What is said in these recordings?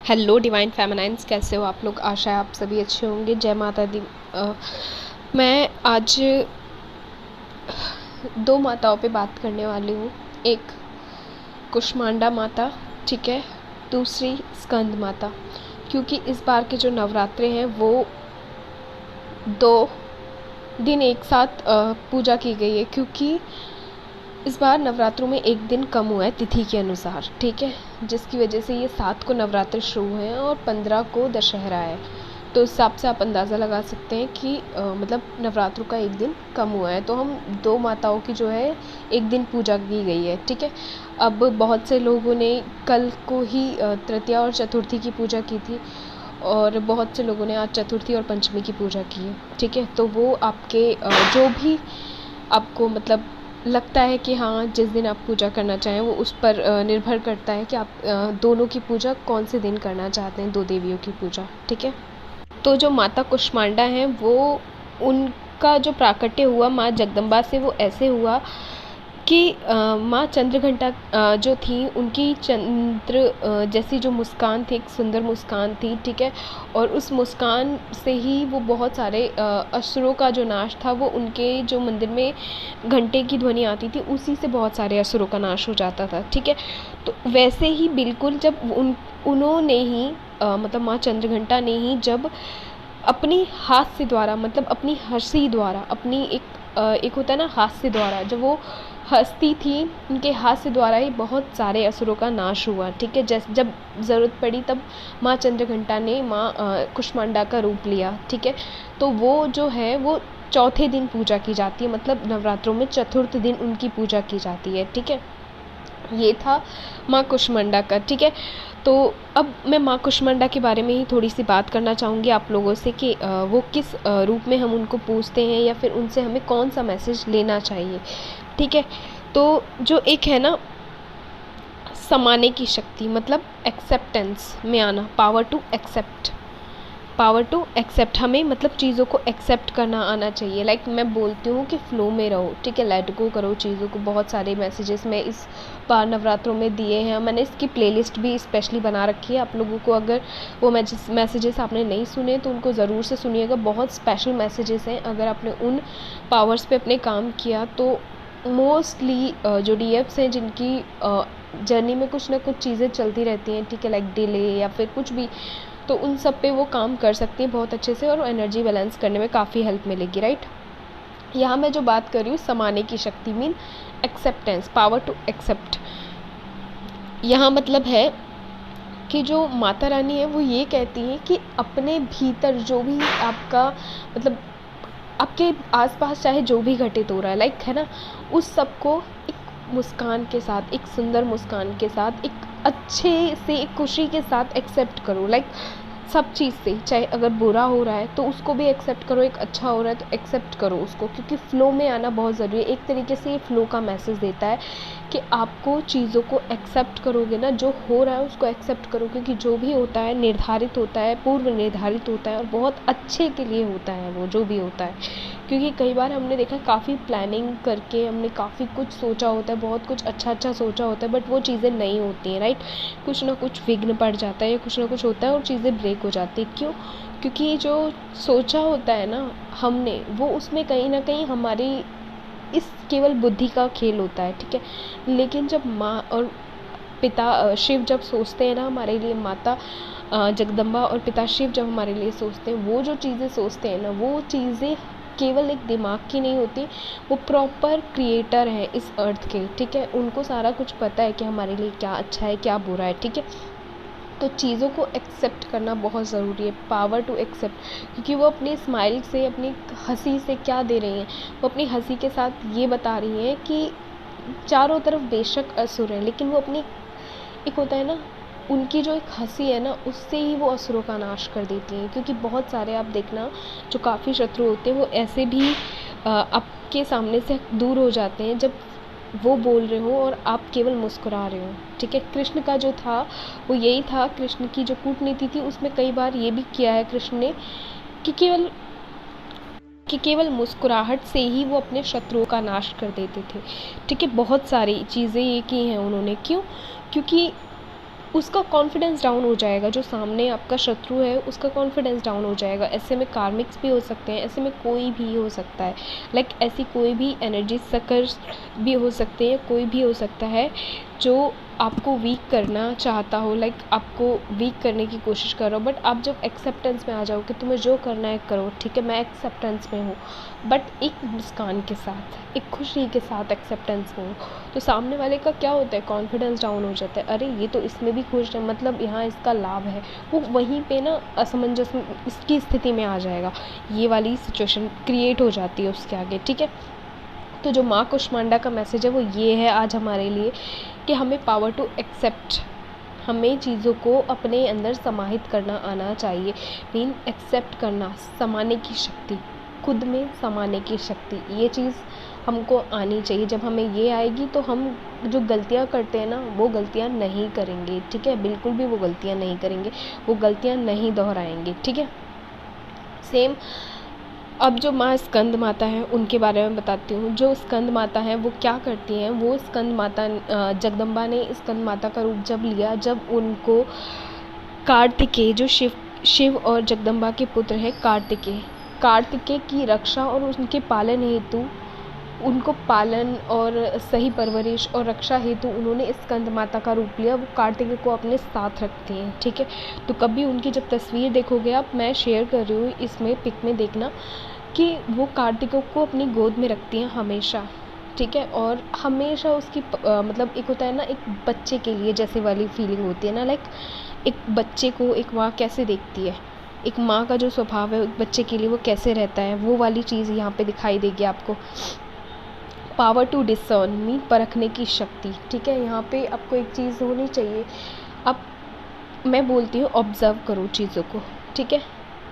Hello divine फेमिनाइन्स, कैसे हो आप लोग। आशा है आप सभी अच्छे होंगे। जय माता दी। मैं आज दो माताओं पे बात करने वाली हूँ। एक कुष्मांडा माता, ठीक है, दूसरी स्कंद माता। क्योंकि इस बार के जो नवरात्रे हैं वो 2 दिन एक साथ पूजा की गई है। क्योंकि इस बार नवरात्रों में एक दिन कम हुआ है तिथि के अनुसार, ठीक है, जिसकी वजह से ये 7 को नवरात्र शुरू हुए हैं और 15 को दशहरा है। तो इस हिसाब से आप अंदाज़ा लगा सकते हैं कि मतलब नवरात्रों का एक दिन कम हुआ है। तो हम दो माताओं की जो है एक दिन पूजा की गई है, ठीक है। अब बहुत से लोगों ने कल को ही तृतीया और चतुर्थी की पूजा की थी, और बहुत से लोगों ने आज चतुर्थी और पंचमी की पूजा की है, ठीक है। तो वो आपके जो भी आपको मतलब लगता है कि हाँ जिस दिन आप पूजा करना चाहें वो उस पर निर्भर करता है कि आप दोनों की पूजा कौन से दिन करना चाहते हैं, दो देवियों की पूजा, ठीक है। तो जो माता कुष्मांडा हैं वो उनका जो प्राकट्य हुआ माँ जगदम्बा से वो ऐसे हुआ कि माँ चंद्रघंटा जो थी उनकी चंद्र जैसी जो मुस्कान थी, एक सुंदर मुस्कान थी, ठीक है। और उस मुस्कान से ही वो बहुत सारे असुरों का जो नाश था वो उनके जो मंदिर में घंटे की ध्वनि आती थी उसी से बहुत सारे असुरों का नाश हो जाता था, ठीक है। तो वैसे ही बिल्कुल जब उन्होंने ही मतलब माँ चंद्रघंटा ने ही जब अपनी हास्य द्वारा मतलब अपनी हंसी द्वारा अपनी एक होता है ना हास्य द्वारा, जब वो हंसती थी उनके हास्य द्वारा ही बहुत सारे असुरों का नाश हुआ, ठीक है। जब ज़रूरत पड़ी तब माँ चंद्रघंटा ने माँ कुष्मांडा का रूप लिया, ठीक है। तो वो जो है वो चौथे दिन पूजा की जाती है, मतलब नवरात्रों में चतुर्थ दिन उनकी पूजा की जाती है, ठीक है। ये था माँ कुष्मांडा का, ठीक है। तो अब मैं माँ कुष्मांडा के बारे में ही थोड़ी सी बात करना चाहूँगी आप लोगों से कि वो किस रूप में हम उनको पूजते हैं या फिर उनसे हमें कौन सा मैसेज लेना चाहिए, ठीक है। तो जो एक है ना समाने की शक्ति, मतलब एक्सेप्टेंस में आना, पावर टू एक्सेप्ट, हमें मतलब चीज़ों को एक्सेप्ट करना आना चाहिए। लाइक मैं बोलती हूँ कि फ़्लो में रहो, ठीक है, लेट गो करो चीज़ों को। बहुत सारे मैसेजेस मैं इस बार नवरात्रों में दिए हैं, मैंने इसकी प्लेलिस्ट भी स्पेशली बना रखी है। आप लोगों को अगर वो मैसेजेस आपने नहीं सुने तो उनको ज़रूर से सुनिएगा, बहुत स्पेशल मैसेजेस हैं। अगर आपने उन पावर्स पे अपने काम किया तो मोस्टली जो डीएफ्स हैं जिनकी जर्नी में कुछ ना कुछ चीज़ें चलती रहती हैं, ठीक है, लाइक डिले या फिर कुछ भी, तो उन सब पे वो काम कर सकती हैं बहुत अच्छे से और एनर्जी बैलेंस करने में काफ़ी हेल्प मिलेगी, राइट। यहाँ मैं जो बात कर रही हूँ समाने की शक्ति mean acceptance, power to accept. यहाँ मतलब है कि जो माता रानी है वो ये कहती हैं कि अपने भीतर जो भी आपका मतलब आपके आसपास चाहे जो भी घटित हो रहा है, लाइक है ना, उस सब को एक मुस्कान के साथ, एक सुंदर मुस्कान के साथ, एक अच्छे से एक खुशी के साथ एक्सेप्ट करो। लाइक सब चीज़ से, चाहे अगर बुरा हो रहा है तो उसको भी एक्सेप्ट करो, एक अच्छा हो रहा है तो एक्सेप्ट करो उसको, क्योंकि फ़्लो में आना बहुत ज़रूरी है। एक तरीके से ये फ़्लो का मैसेज देता है कि आपको चीज़ों को एक्सेप्ट करोगे ना, जो हो रहा है उसको एक्सेप्ट करो, क्योंकि जो भी होता है निर्धारित होता है, पूर्व निर्धारित होता है और बहुत अच्छे के लिए होता है वो जो भी होता है। क्योंकि कई बार हमने देखा काफ़ी प्लानिंग करके हमने काफ़ी कुछ सोचा होता है, बहुत कुछ अच्छा अच्छा सोचा होता है, बट वो चीज़ें नहीं होती हैं, राइट। कुछ ना कुछ विघ्न पड़ जाता है या कुछ ना कुछ होता है और चीज़ें ब्रेक हो जाती है। क्यों? क्योंकि जो सोचा होता है ना हमने, वो उसमें कहीं ना कहीं हमारी इस केवल बुद्धि का खेल होता है, ठीक है। लेकिन जब माँ और पिता शिव जब सोचते हैं ना हमारे लिए, माता जगदम्बा और पिता शिव जब हमारे लिए सोचते हैं, वो जो चीज़ें सोचते हैं ना वो चीज़ें केवल एक दिमाग की नहीं होती, वो प्रॉपर क्रिएटर है इस अर्थ के, ठीक है। उनको सारा कुछ पता है कि हमारे लिए क्या अच्छा है क्या बुरा है, ठीक है। तो चीज़ों को एक्सेप्ट करना बहुत ज़रूरी है, पावर टू एक्सेप्ट, क्योंकि वो अपनी स्माइल से, अपनी हंसी से क्या दे रही हैं, वो अपनी हंसी के साथ ये बता रही हैं कि चारों तरफ बेशक असुर हैं लेकिन वो अपनी एक होता है ना, उनकी जो एक हंसी है ना उससे ही वो असुरों का नाश कर देती हैं। क्योंकि बहुत सारे आप देखना जो काफ़ी शत्रु होते हैं वो ऐसे भी आपके सामने से दूर हो जाते हैं जब वो बोल रहे हो और आप केवल मुस्कुरा रहे हो, ठीक है। कृष्ण का जो था वो यही था, कृष्ण की जो कूटनीति थी उसमें कई बार ये भी किया है कृष्ण ने कि केवल मुस्कुराहट से ही वो अपने शत्रुओं का नाश कर देते थे, ठीक है। बहुत सारी चीज़ें ये की हैं उन्होंने। क्यों? क्योंकि उसका कॉन्फिडेंस डाउन हो जाएगा, जो सामने आपका शत्रु है उसका कॉन्फिडेंस डाउन हो जाएगा। ऐसे में कार्मिक्स भी हो सकते हैं, ऐसे में कोई भी हो सकता है, लाइक ऐसी कोई भी एनर्जी सकर्स भी हो सकते हैं, कोई भी हो सकता है जो आपको वीक करना चाहता हो, लाइक आपको वीक करने की कोशिश कर रहा हो। बट आप जब एक्सेप्टेंस में आ जाओ कि तुम्हें जो करना है करो, ठीक है मैं एक्सेप्टेंस में हूँ, बट एक मुस्कान के साथ, एक खुशी के साथ एक्सेप्टेंस में हूँ, तो सामने वाले का क्या होता है, कॉन्फिडेंस डाउन हो जाता है। अरे ये तो इसमें भी खुश है, मतलब यहाँ इसका लाभ है, वो वहीं पे ना असमंजस में इसकी स्थिति में आ जाएगा, ये वाली सिचुएशन क्रिएट हो जाती है उसके आगे, ठीक है। तो जो माँ कुष्मांडा का मैसेज है वो ये है आज हमारे लिए कि हमें पावर टू एक्सेप्ट, हमें चीज़ों को अपने अंदर समाहित करना आना चाहिए। मीन एक्सेप्ट करना, समाने की शक्ति, खुद में समाने की शक्ति, ये चीज़ हमको आनी चाहिए। जब हमें ये आएगी तो हम जो गलतियाँ करते हैं ना वो गलतियाँ नहीं करेंगे, ठीक है, बिल्कुल भी वो गलतियाँ नहीं करेंगे, वो गलतियाँ नहीं दोहराएंगे, ठीक है। सेम अब जो माँ स्कंद माता है उनके बारे में बताती हूँ। जो स्कंद माता हैं वो क्या करती हैं, वो स्कंद माता जगदम्बा ने स्कंद माता का रूप जब लिया, जब उनको कार्तिकेय, जो शिव और जगदम्बा के पुत्र हैं, कार्तिकेय की रक्षा और उनके पालन हेतु, उनको पालन और सही परवरिश और रक्षा हेतु उन्होंने स्कंद माता का रूप लिया। वो कार्तिकेय को अपने साथ रखती हैं, ठीक है। तो कभी उनकी जब तस्वीर देखोगे आप, मैं शेयर कर रही हूँ इसमें पिक में, देखना कि वो कार्तिकेय को अपनी गोद में रखती हैं हमेशा, ठीक है। और हमेशा उसकी मतलब एक होता है ना एक बच्चे के लिए जैसे वाली फीलिंग होती है ना, लाइक एक बच्चे को एक माँ कैसे देखती है, एक माँ का जो स्वभाव है एक बच्चे के लिए वो कैसे रहता है, वो वाली चीज़ यहाँ पे दिखाई देगी आपको। पावर टू डिसर्न मीन परखने की शक्ति, ठीक है। यहाँ पे आपको एक चीज़ होनी चाहिए, अब मैं बोलती हूँ ऑब्ज़र्व करो चीज़ों को, ठीक है,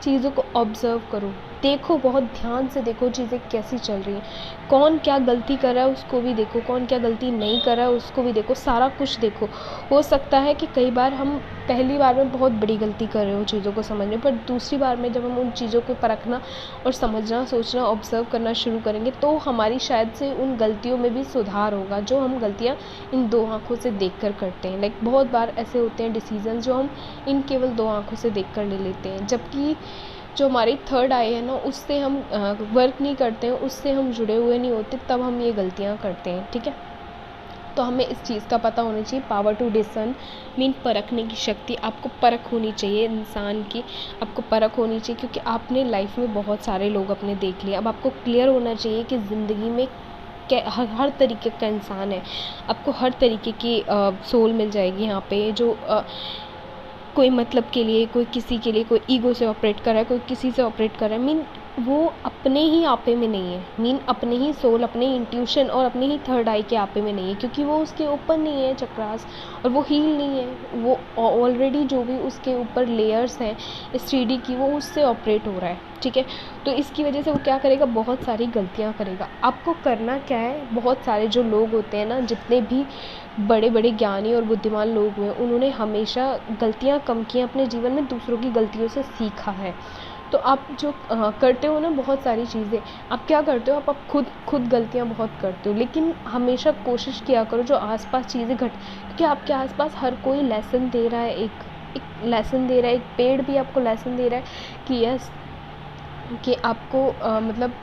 चीज़ों को ऑब्ज़र्व करो, देखो, बहुत ध्यान से देखो चीज़ें कैसी चल रही हैं, कौन क्या गलती कर रहा है उसको भी देखो, कौन क्या गलती नहीं कर रहा है उसको भी देखो, सारा कुछ देखो। हो सकता है कि कई बार हम पहली बार में बहुत बड़ी गलती कर रहे हो चीज़ों को समझने, पर दूसरी बार में जब हम उन चीज़ों को परखना और समझना, सोचना, ऑब्ज़र्व करना शुरू करेंगे तो हमारी शायद से उन गलतियों में भी सुधार होगा जो हम गलतियाँ इन दो आँखों से देख कर करते हैं। लाइक बहुत बार ऐसे होते हैं डिसीजन जो हम इन केवल दो आँखों से देख कर ले लेते हैं, जबकि जो हमारी थर्ड आई है ना उससे हम वर्क नहीं करते हैं, उससे हम जुड़े हुए नहीं होते, तब हम ये गलतियाँ करते हैं, ठीक है। तो हमें इस चीज़ का पता होना चाहिए, पावर टू डिसर्न मीन परखने की शक्ति, आपको परख होनी चाहिए इंसान की, आपको परख होनी चाहिए, क्योंकि आपने लाइफ में बहुत सारे लोग अपने देख लिए। अब आपको क्लियर होना चाहिए कि ज़िंदगी में हर तरीके का इंसान है, आपको हर तरीके की सोल मिल जाएगी यहाँ पे, जो कोई मतलब के लिए, कोई किसी के लिए, कोई ईगो से ऑपरेट कर रहा है, कोई किसी से ऑपरेट कर रहा है, मीन वो अपने ही आपे में नहीं है, मीन अपने ही सोल, अपने ही इंट्यूशन और अपने ही थर्ड आई के आपे में नहीं है, क्योंकि वो उसके ऊपर नहीं है चक्रास, और वो हील नहीं है, वो ऑलरेडी जो भी उसके ऊपर लेयर्स हैं इस 3D की वो उससे ऑपरेट हो रहा है, ठीक है। तो इसकी वजह से वो क्या करेगा, बहुत सारी गलतियाँ करेगा। आपको करना क्या है, बहुत सारे जो लोग होते हैं ना, जितने भी बड़े बड़े ज्ञानी और बुद्धिमान लोग हुए, उन्होंने हमेशा गलतियाँ कम की हैं अपने जीवन में, दूसरों की गलतियों से सीखा है। तो आप जो करते हो ना बहुत सारी चीज़ें, आप क्या करते हो, आप खुद गलतियाँ बहुत करते हो, लेकिन हमेशा कोशिश किया करो जो आसपास चीज़ें क्योंकि आपके आसपास हर कोई लेसन दे रहा है, एक लेसन दे रहा है, एक पेड़ भी आपको लेसन दे रहा है कि यस, कि आपको मतलब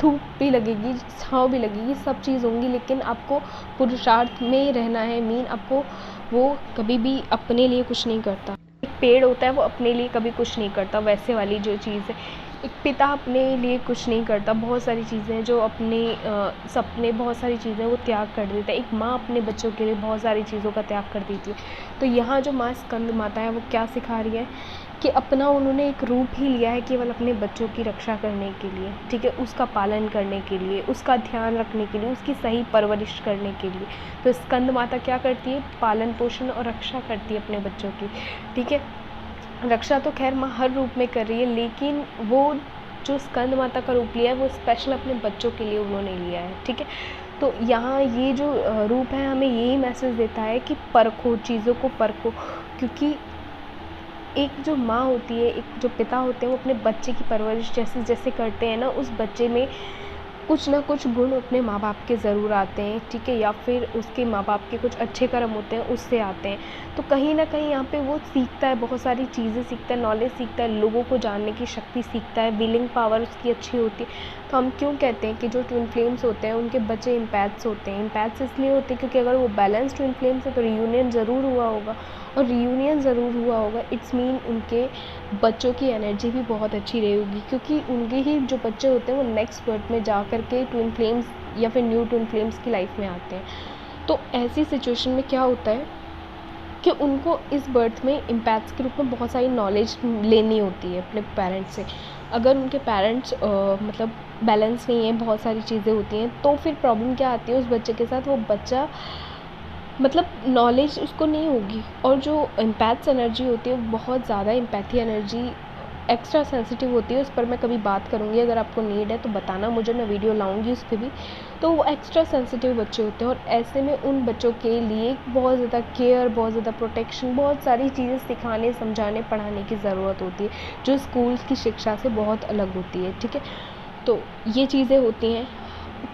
धूप भी लगेगी, छाँव भी लगेगी, सब चीज़ होंगी, लेकिन आपको पुरुषार्थ में रहना है। मीन आपको, वो कभी भी अपने लिए कुछ नहीं करता, एक पेड़ होता है वो अपने लिए कभी कुछ नहीं करता, वैसे वाली जो चीज़ है, एक पिता अपने लिए कुछ नहीं करता, बहुत सारी चीज़ें हैं जो अपने सपने, बहुत सारी चीज़ें वो त्याग कर देता है। एक माँ अपने बच्चों के लिए बहुत सारी चीज़ों का त्याग कर देती है। तो यहाँ जो माँ स्कंद माता है वो क्या सिखा रही है कि अपना उन्होंने एक रूप ही लिया है केवल अपने बच्चों की रक्षा करने के लिए, ठीक है, उसका पालन करने के लिए, उसका ध्यान रखने के लिए, उसकी सही परवरिश करने के लिए। तो स्कंद माता क्या करती है, पालन पोषण और रक्षा करती है अपने बच्चों की, ठीक है। रक्षा तो खैर माँ हर रूप में कर रही है, लेकिन वो जो स्कंद माता का रूप लिया है वो स्पेशल अपने बच्चों के लिए उन्होंने लिया है, ठीक है। तो यहाँ ये जो रूप है हमें यही मैसेज देता है कि परखो, चीज़ों को परखो, क्योंकि एक जो माँ होती है, एक जो पिता होते हैं, वो अपने बच्चे की परवरिश जैसे जैसे करते हैं ना, उस बच्चे में कुछ ना कुछ गुण अपने माँ बाप के ज़रूर आते हैं, ठीक है, या फिर उसके माँ बाप के कुछ अच्छे कर्म होते हैं उससे आते हैं। तो कहीं ना कहीं यहाँ पे वो सीखता है, बहुत सारी चीज़ें सीखता है, नॉलेज सीखता है, लोगों को जानने की शक्ति सीखता है, विलिंग पावर उसकी अच्छी होती है। तो हम क्यों कहते हैं कि जो ट्विन फ्लेम्स होते हैं उनके बच्चे इम्पैथ्स होते हैं। इम्पैथ्स इसलिए होते हैं क्योंकि अगर वो बैलेंस ट्विन फ्लेम्स है तो रियूनियन ज़रूर हुआ होगा, और रियूनियन ज़रूर हुआ होगा इट्स मीन उनके बच्चों की एनर्जी भी बहुत अच्छी रही होगी, क्योंकि उनके ही जो बच्चे होते हैं वो नेक्स्ट बर्थ में जा कर के ट्विन फ्लेम्स या फिर न्यू ट्विन फ्लेम्स की लाइफ में आते हैं। तो ऐसी सिचुएशन में क्या होता है कि उनको इस बर्थ में इम्पैक्ट्स के रूप में बहुत सारी नॉलेज लेनी होती है अपने पेरेंट्स से। अगर उनके पेरेंट्स मतलब बैलेंस नहीं है, बहुत सारी चीज़ें होती हैं, तो फिर प्रॉब्लम क्या आती है उस बच्चे के साथ, वो बच्चा मतलब नॉलेज उसको नहीं होगी, और जो एम्पैथ्स एनर्जी होती है बहुत ज़्यादा एम्पैथी एनर्जी एक्स्ट्रा सेंसिटिव होती है। उस पर मैं कभी बात करूँगी, अगर आपको नीड है तो बताना मुझे, मैं वीडियो लाऊंगी उस पर भी। तो वो एक्स्ट्रा सेंसिटिव बच्चे होते हैं, और ऐसे में उन बच्चों के लिए बहुत ज़्यादा केयर, बहुत ज़्यादा प्रोटेक्शन, बहुत सारी चीज़ें सिखाने, समझाने, पढ़ाने की ज़रूरत होती है, जो स्कूल की शिक्षा से बहुत अलग होती है, ठीक है। तो ये चीज़ें होती हैं।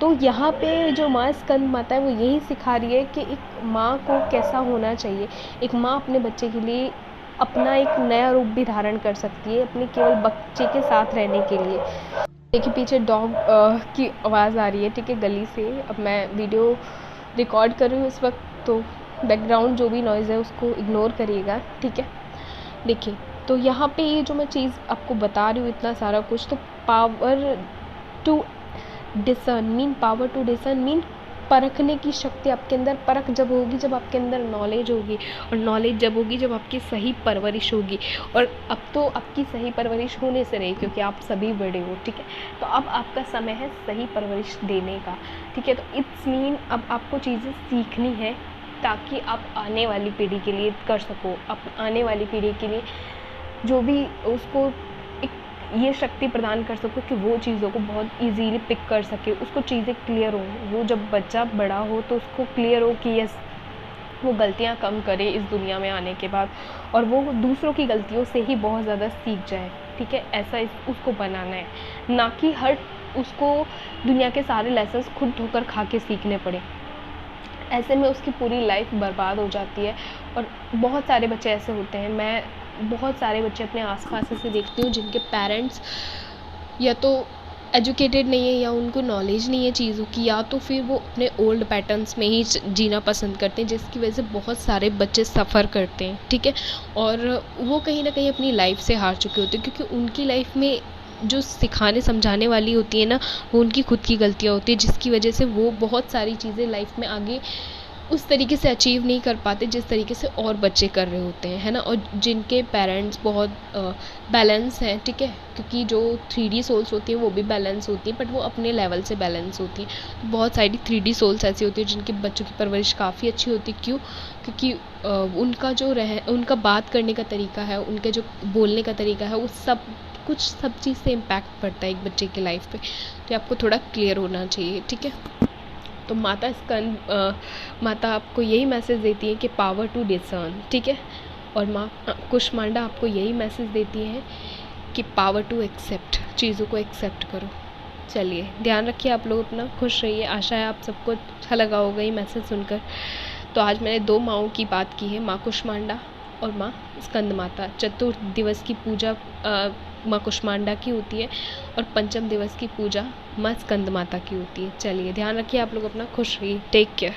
तो यहाँ पे जो माँ स्कंद माता है वो यही सिखा रही है कि एक माँ को कैसा होना चाहिए। एक माँ अपने बच्चे के लिए अपना एक नया रूप भी धारण कर सकती है, अपने केवल बच्चे के साथ रहने के लिए। देखिए पीछे डॉग की आवाज़ आ रही है, ठीक है, गली से। अब मैं वीडियो रिकॉर्ड कर रही हूँ इस वक्त, तो बैकग्राउंड जो भी नॉइज़ है उसको इग्नोर करिएगा, ठीक है। देखिए तो यहाँ पे ये जो मैं चीज़ आपको बता रही हूँ इतना सारा कुछ, तो power to discern mean, power to discern mean परखने की शक्ति आपके अंदर। परख जब होगी जब आपके अंदर नॉलेज होगी, और नॉलेज जब होगी जब आपकी सही परवरिश होगी। और अब तो आपकी सही परवरिश होने से रही, क्योंकि आप सभी बड़े हो, ठीक है। तो अब आपका समय है सही परवरिश देने का, ठीक है। तो इट्स मीन अब आपको चीज़ें सीखनी है ताकि आप आने वाली पीढ़ी के लिए कर सको, आप आने वाली पीढ़ी के लिए जो भी उसको एक ये शक्ति प्रदान कर सको कि वो चीज़ों को बहुत इजीली पिक कर सके, उसको चीज़ें क्लियर हो। वो जब बच्चा बड़ा हो तो उसको क्लियर हो कि यस वो गलतियाँ कम करे इस दुनिया में आने के बाद, और वो दूसरों की गलतियों से ही बहुत ज़्यादा सीख जाए, ठीक है। ऐसा उसको बनाना है, ना कि हर उसको दुनिया के सारे लेसन्स खुद ठोकर खा के सीखने पड़े। ऐसे में उसकी पूरी लाइफ बर्बाद हो जाती है। और बहुत सारे बच्चे ऐसे होते हैं, मैं बहुत सारे बच्चे अपने आसपास ऐसे देखती हूँ जिनके पेरेंट्स या तो एजुकेटेड नहीं है, या उनको नॉलेज नहीं है चीज़ों की, या तो फिर वो अपने ओल्ड पैटर्न्स में ही जीना पसंद करते हैं, जिसकी वजह से बहुत सारे बच्चे सफ़र करते हैं, ठीक है। और वो कहीं ना कहीं अपनी लाइफ से हार चुके होते हैं, क्योंकि उनकी लाइफ में जो सिखाने समझाने वाली होती है ना, वो उनकी खुद की गलतियाँ होती है, जिसकी वजह से वो बहुत सारी चीज़ें लाइफ में आगे उस तरीके से अचीव नहीं कर पाते जिस तरीके से और बच्चे कर रहे होते हैं, है ना। और जिनके पेरेंट्स बहुत बैलेंस हैं, ठीक है, क्योंकि जो 3D सोल्स होती हैं वो भी बैलेंस होती हैं, बट वो अपने लेवल से बैलेंस होती हैं। तो बहुत सारी 3D सोल्स ऐसी होती हैं जिनके बच्चों की परवरिश काफ़ी अच्छी होती है। क्यों? क्योंकि उनका जो उनका बात करने का तरीका है, उनके जो बोलने का तरीका है, वो सब चीज़ से इम्पैक्ट पड़ता है एक बच्चे की लाइफ पे। तो आपको थोड़ा क्लियर होना चाहिए, ठीक है। तो माता आपको यही मैसेज देती है कि पावर टू डिसर्न, ठीक है। और माँ कुष्मांडा आपको यही मैसेज देती है कि पावर टू एक्सेप्ट, चीज़ों को एक्सेप्ट करो। चलिए ध्यान रखिए आप लोग अपना, खुश रहिए। आशा है आप सबको अच्छा लगा होगा ये मैसेज सुनकर। तो आज मैंने 2 माँओं की बात की है, माँ कुष्मांडा और माँ स्कंद माता। चतुर्थ दिवस की पूजा माँ कुष्मांडा की होती है, और पंचम दिवस की पूजा माँ स्कंद माता की होती है। चलिए ध्यान रखिए आप लोग अपना, खुश रहिए, टेक केयर।